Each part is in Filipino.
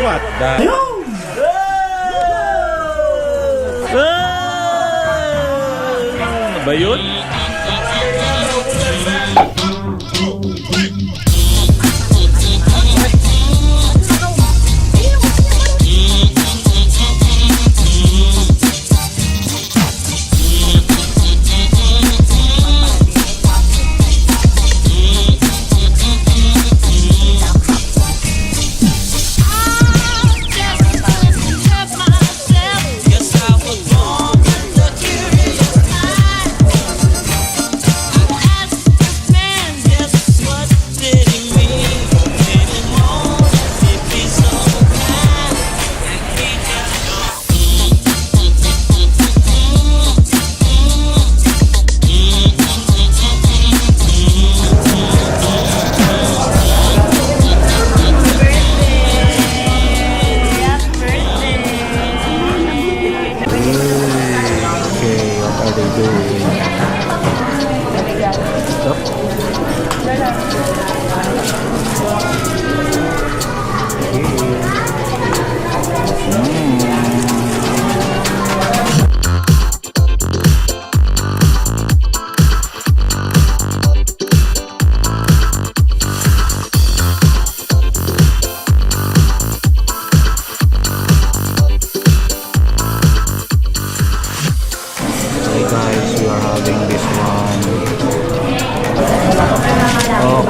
what? Ba yun?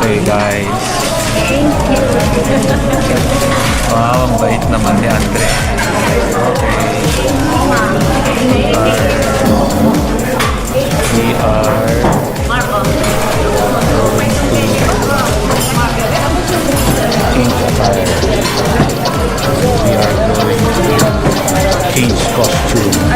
Okay guys. Wow, ang bait naman ni Andre. Okay. We are change costume.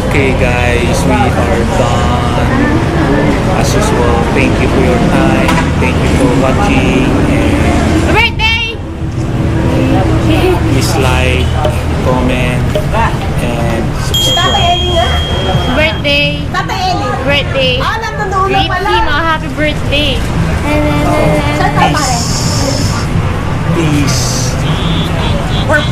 Okay guys, we are done. As usual, thank you for your time. Thank you for watching. And birthday! please like, comment, and subscribe. Birthday! Tatay Eli. Birthday! Ah, nandun Greet pala. Timo, happy birthday! Saan tayo pare? Peace. Burp!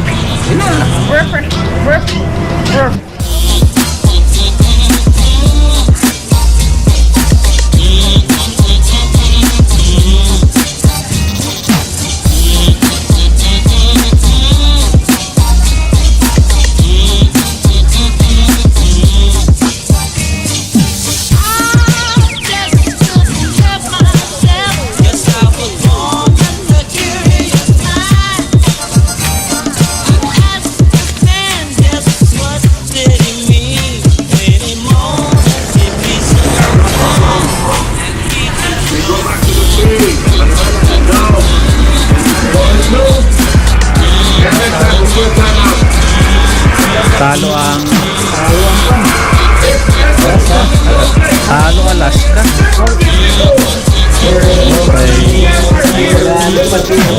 Talo Alaska. Okay.